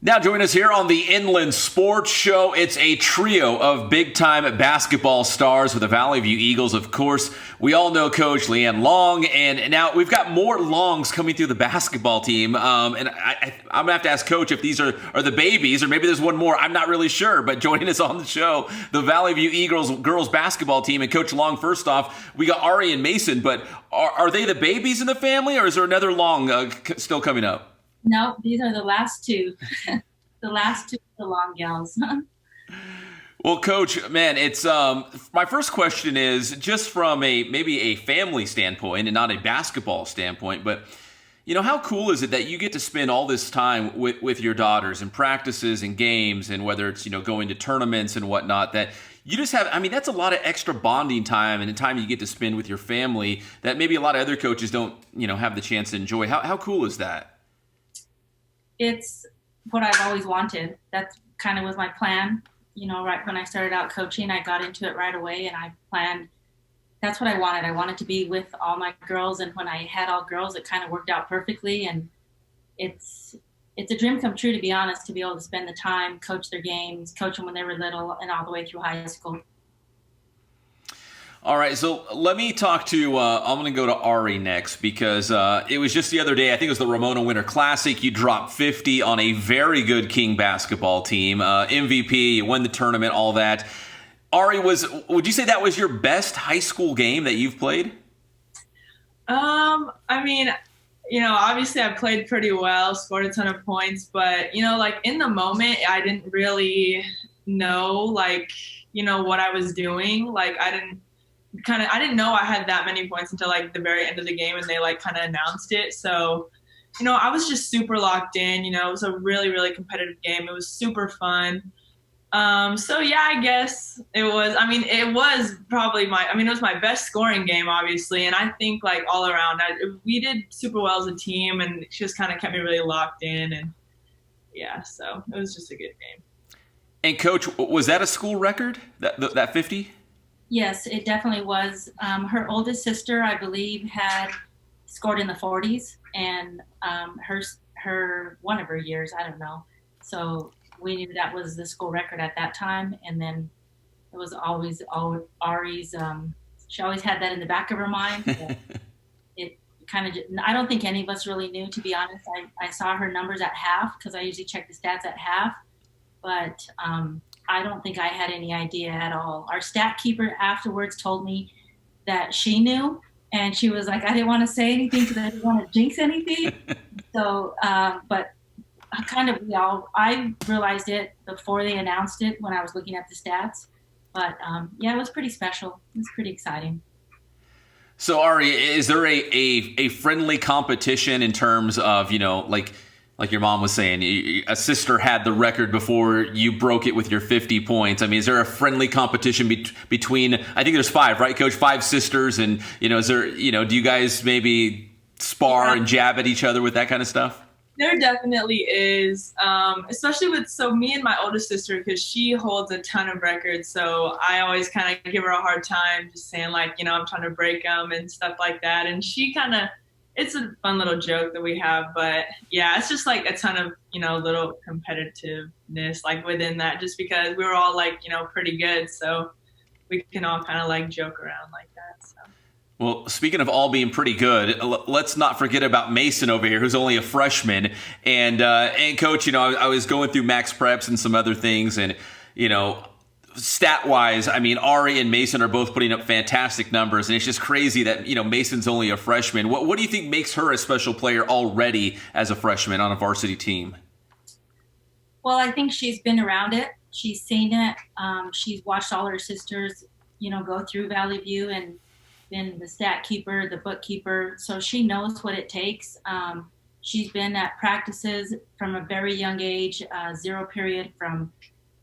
Now join us here on the Inland Sports Show. It's a trio of big-time basketball stars with the Valley View Eagles. Of course, we all know Coach Leigh Ann Long, and now we've got more Longs coming through the basketball team. I'm going to have to ask Coach if these are the babies, or maybe there's one more. I'm not really sure, but joining us on the show, the Valley View Eagles girls basketball team. And Coach Long, first off, we got Ari and Mason, but are they the babies in the family, or is there another Long still coming up? No, these are the last two. The last two of the Long gals. Well, Coach, man, it's my first question is just from maybe a family standpoint and not a basketball standpoint, but how cool is it that you get to spend all this time with your daughters and practices and games, and whether it's going to tournaments and whatnot, that you just have, that's a lot of extra bonding time and the time you get to spend with your family that maybe a lot of other coaches don't have the chance to enjoy. How cool is that? It's what I've always wanted. That kind of was my plan. Right when I started out coaching, I got into it right away, and I planned. That's what I wanted. I wanted to be with all my girls, and when I had all girls, it kind of worked out perfectly. And it's a dream come true, to be honest, to be able to spend the time, coach their games, coach them when they were little, and all the way through high school. All right, so let me talk to, I'm going to go to Ari next, because it was just the other day, I think it was the Ramona Winter Classic. You dropped 50 on a very good King basketball team, MVP, you won the tournament, all that. Ari, would you say that was your best high school game that you've played? Obviously I played pretty well, scored a ton of points, but, in the moment, I didn't really know, what I was doing. I didn't know I had that many points until the very end of the game, and they kind of announced it. So, I was just super locked in. It was a really, really competitive game. It was super fun. I guess it was. It was probably it was my best scoring game, obviously, and I think all around, we did super well as a team, and it just kind of kept me really locked in, and so it was just a good game. And Coach, was that a school record? That 50? Yes, it definitely was. Her oldest sister, I believe, had scored in the 40s, and her one of her years, I don't know. So we knew that was the school record at that time, and then it was always Ari's. She always had that in the back of her mind. It kind of, I don't think any of us really knew, to be honest. I saw her numbers at half, because I usually check the stats at half, but I don't think I had any idea at all. Our stat keeper afterwards told me that she knew, and she was like, I didn't want to say anything because I didn't want to jinx anything. So, but I realized it before they announced it when I was looking at the stats. But it was pretty special. It was pretty exciting. So, Ari, is there a friendly competition in terms of, like your mom was saying, a sister had the record before you broke it with your 50 points. Is there a friendly competition between, I think there's 5, right, Coach? 5 sisters. And, is there, do you guys maybe spar and jab at each other with that kind of stuff? There definitely is, especially with me and my oldest sister, because she holds a ton of records. So I always kind of give her a hard time, just saying I'm trying to break them and stuff like that. And she kind of, it's a fun little joke that we have, but it's just a ton of, little competitiveness within that, just because we were all pretty good. So we can all kind of joke around like that. So. Well, speaking of all being pretty good, let's not forget about Mason over here, who's only a freshman. And Coach, I was going through Max Preps and some other things, and, stat-wise, Ari and Mason are both putting up fantastic numbers, and it's just crazy that, Mason's only a freshman. What do you think makes her a special player already as a freshman on a varsity team? Well, I think she's been around it. She's seen it. She's watched all her sisters, go through Valley View and been the stat keeper, the bookkeeper. So she knows what it takes. She's been at practices from a very young age, 0 period from,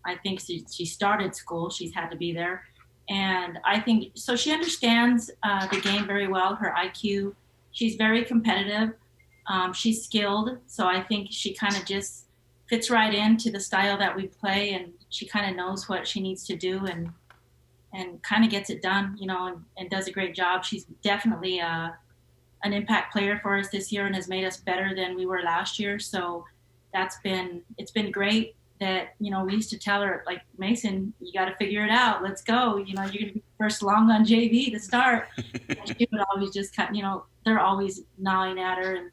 I think she started school. She's had to be there. And I think, so she understands the game very well, her IQ. She's very competitive. She's skilled. So I think she kind of just fits right into the style that we play, and she kind of knows what she needs to do and kind of gets it done, and does a great job. She's definitely an impact player for us this year and has made us better than we were last year. So it's been great that, we used to tell her, like, Mason, you got to figure it out. Let's go. You're going to be first long on JV to start. And she would always just they're always gnawing at her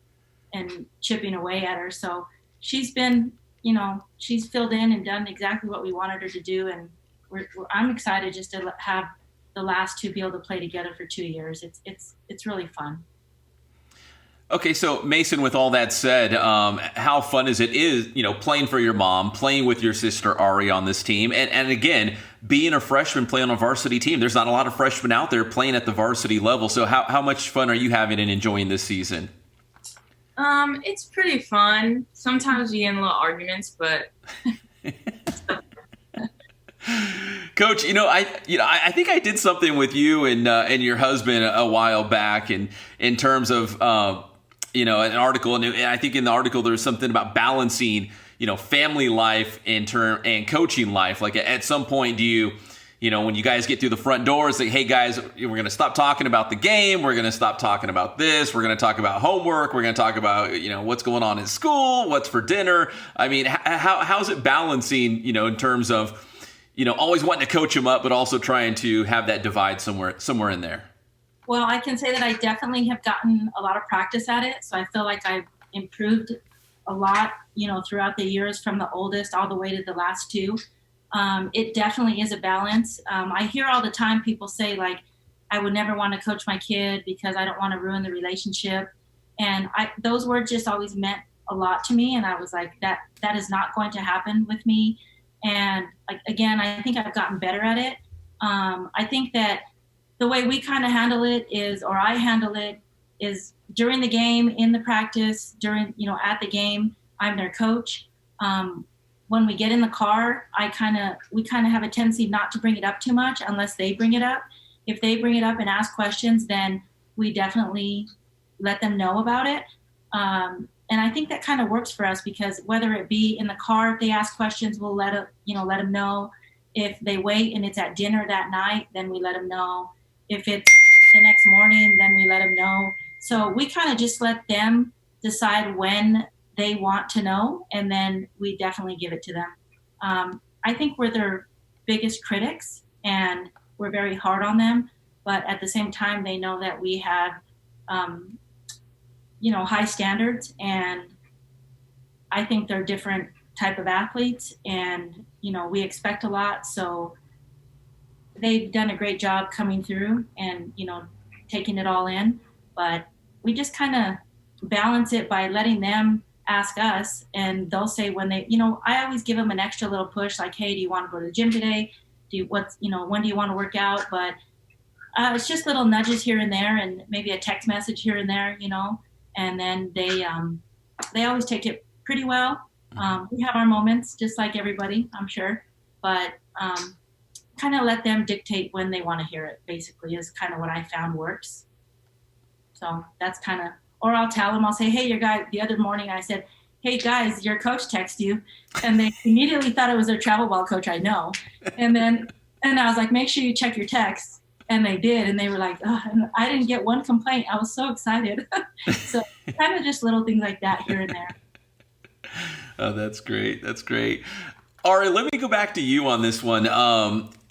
and chipping away at her. So she's been, she's filled in and done exactly what we wanted her to do. And I'm excited just to have the last two be able to play together for 2 years. It's really fun. Okay, so Mason, with all that said, how fun is playing for your mom, playing with your sister Ari on this team, and again, being a freshman playing on a varsity team? There's not a lot of freshmen out there playing at the varsity level. So how much fun are you having and enjoying this season? It's pretty fun. Sometimes we get in little arguments, but Coach, I think I did something with you and your husband a while back, in terms of an article, and I think in the article there was something about balancing family life and coaching life. Like, at some point, do you when you guys get through the front doors, like, hey guys, we're going to stop talking about the game, we're going to stop talking about this, we're going to talk about homework, we're going to talk about what's going on in school, what's for dinner? I mean, how's it balancing in terms of always wanting to coach them up, but also trying to have that divide somewhere in there? Well, I can say that I definitely have gotten a lot of practice at it. So I feel like I've improved a lot, throughout the years, from the oldest all the way to the last two. It definitely is a balance. I hear all the time people say, like, I would never want to coach my kid because I don't want to ruin the relationship. And those words just always meant a lot to me. And I was like, that is not going to happen with me. And again, I think I've gotten better at it. I think that the way we kind of handle it I handle it is during the game, in the practice, at the game, I'm their coach. When we get in the car, we kind of have a tendency not to bring it up too much unless they bring it up. If they bring it up and ask questions, then we definitely let them know about it. And I think that kind of works for us, because whether it be in the car, if they ask questions, we'll let them know. If they wait and it's at dinner that night, then we let them know. If it's the next morning, then we let them know. So we kind of just let them decide when they want to know, and then we definitely give it to them. I think we're their biggest critics, and we're very hard on them. But at the same time, they know that we have, high standards, and I think they're different type of athletes, and, we expect a lot. So they've done a great job coming through and, taking it all in. But we just kind of balance it by letting them ask us, and they'll say when they, I always give them an extra little push, like, hey, do you want to go to the gym today? When do you want to work out? But it's just little nudges here and there, and maybe a text message here and there, and then they always take it pretty well. We have our moments, just like everybody, I'm sure, but kind of let them dictate when they want to hear it, basically, is kind of what I found works. So that's kind of, or I'll tell them, I'll say, hey, the other morning I said, hey guys, your coach texted you. And they immediately thought it was their travel ball coach, I know. And I was like, make sure you check your texts. And they did. And they were like, oh, and I didn't get one complaint. I was so excited. So kind of just little things like that here and there. Oh, that's great. That's great. Arie, let me go back to you on this one.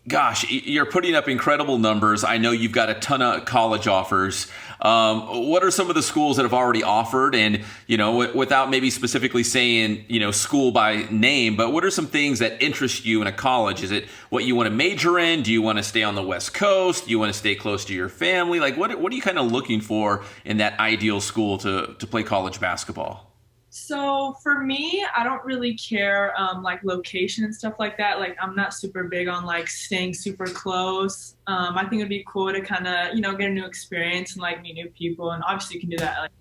Gosh, you're putting up incredible numbers. I know you've got a ton of college offers. What are some of the schools that have already offered? And, without maybe specifically saying, school by name, but what are some things that interest you in a college? Is it what you want to major in? Do you want to stay on the West Coast? Do you want to stay close to your family? Like, what are you kind of looking for in that ideal school to play college basketball? So for me, I don't really care like location and stuff like that. Like, I'm not super big on like staying super close. I think it'd be cool to kind of, get a new experience and like meet new people. And obviously you can do that like,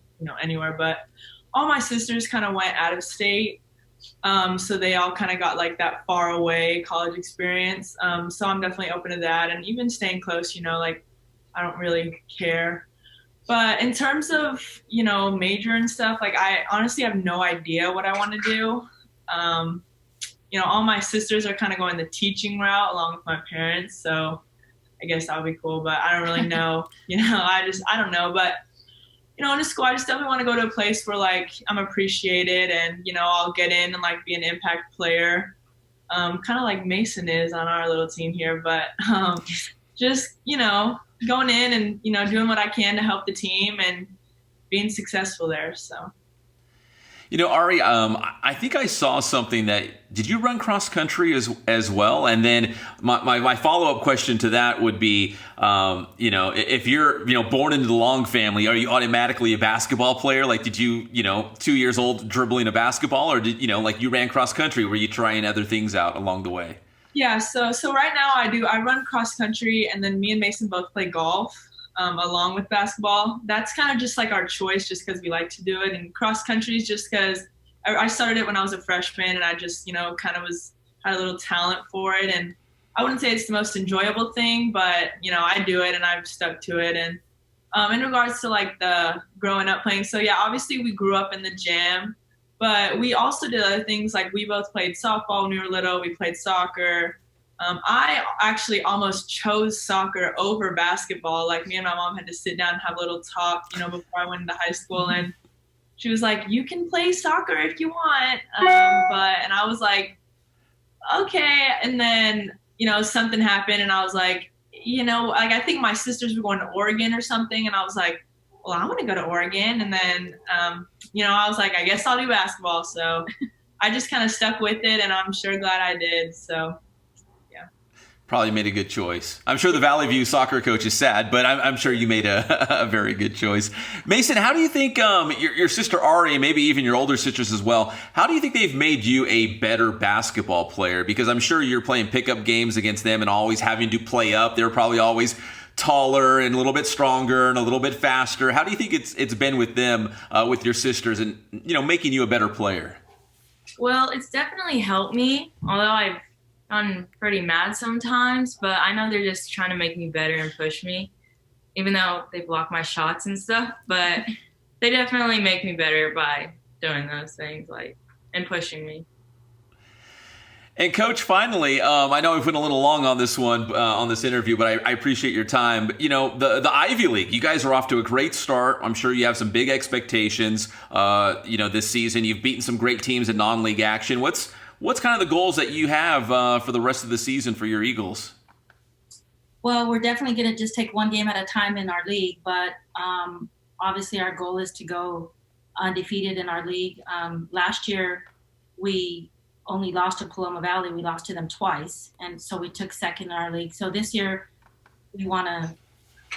anywhere, but all my sisters kind of went out of state. So they all kind of got like that far away college experience. So I'm definitely open to that. And even staying close, like I don't really care. But in terms of, major and stuff, like I honestly have no idea what I want to do. All my sisters are kind of going the teaching route along with my parents. So I guess that would be cool, but I don't really know, I don't know. But in a school, I just definitely want to go to a place where like I'm appreciated and, I'll get in and like be an impact player. Kind of like Mason is on our little team here, but just, going in and, doing what I can to help the team and being successful there. So. Ari, I think I saw something did you run cross country as well? And then my follow-up question to that would be, if you're, born into the Long family, are you automatically a basketball player? Like, did you, 2 years old dribbling a basketball, or did, like you ran cross country? Were you trying other things out along the way? Yeah. So right now I run cross country, and then me and Mason both play golf. Along with basketball. That's kind of just like our choice just because we like to do it. And cross country is just because I started it when I was a freshman and I just, kind of had a little talent for it. And I wouldn't say it's the most enjoyable thing, but, I do it and I've stuck to it. And in regards to like the growing up playing, so yeah, obviously we grew up in the gym, but we also did other things. Like we both played softball when we were little. We played soccer. I actually almost chose soccer over basketball. Like me and my mom had to sit down and have a little talk, before I went into high school. And she was like, you can play soccer if you want. And I was like, okay. And then, something happened and I was like, like I think my sisters were going to Oregon or something. And I was like, well, I want to go to Oregon. And then, I was like, I guess I'll do basketball. So I just kind of stuck with it and I'm sure glad I did. So. Probably made a good choice. I'm sure the Valley View soccer coach is sad, but I'm sure you made a very good choice. Mason, how do you think your sister Ari, and maybe even your older sisters as well, how do you think they've made you a better basketball player? Because I'm sure you're playing pickup games against them and always having to play up. They're probably always taller and a little bit stronger and a little bit faster. How do you think it's been with them, with your sisters, and making you a better player? Well, it's definitely helped me, although I've gotten pretty mad sometimes, but I know they're just trying to make me better and push me, even though they block my shots and stuff. But they definitely make me better by doing those things, and pushing me. And Coach, finally, I know we've been a little long on this one, on this interview, but I appreciate your time. But, the Ivy League, you guys are off to a great start. I'm sure you have some big expectations, this season. You've beaten some great teams in non-league action. What's kind of the goals that you have for the rest of the season for your Eagles? Well, we're definitely going to just take one game at a time in our league, but obviously our goal is to go undefeated in our league. Last year, we only lost to Paloma Valley. We lost to them twice, and so we took second in our league. So this year, we want to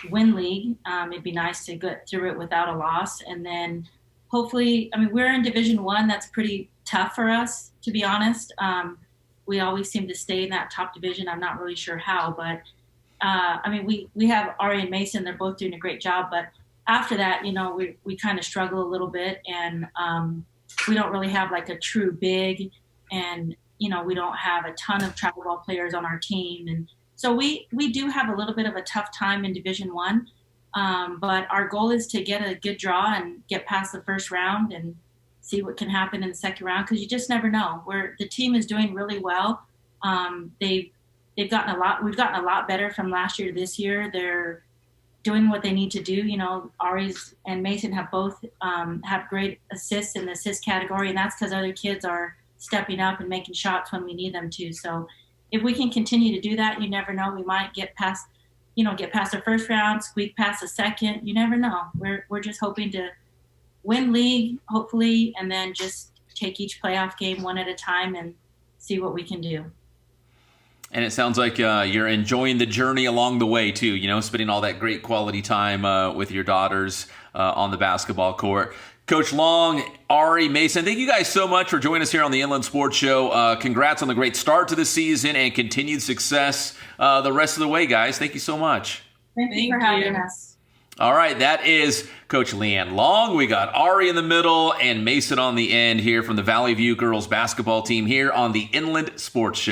win league. It'd be nice to get through it without a loss, and then hopefully, we're in Division I. That's pretty tough for us, to be honest. We always seem to stay in that top division. I'm not really sure how, but we have Ari and Mason. They're both doing a great job, but after that, we kind of struggle a little bit, and we don't really have like a true big, and we don't have a ton of travel ball players on our team, and so we do have a little bit of a tough time in Division I. But our goal is to get a good draw and get past the first round and see what can happen in the second round, because you just never know. The team is doing really well. They've gotten a lot. We've gotten a lot better from last year to this year. They're doing what they need to do. Ari's and Mason have both have great assists in the assist category, and that's because other kids are stepping up and making shots when we need them to. So if we can continue to do that, you never know. We might get past the first round, squeak past the second. You never know. We're just hoping to win league, hopefully, and then just take each playoff game one at a time and see what we can do. And it sounds like you're enjoying the journey along the way, too, spending all that great quality time with your daughters on the basketball court. Coach Long, Ari, Mason, thank you guys so much for joining us here on the Inland Sports Show. Congrats on the great start to the season and continued success the rest of the way, guys. Thank you so much. Thank you for having us. All right, that is Coach Leigh Ann Long. We got Ari in the middle and Mason on the end here from the Valley View girls basketball team here on the Inland Sports Show.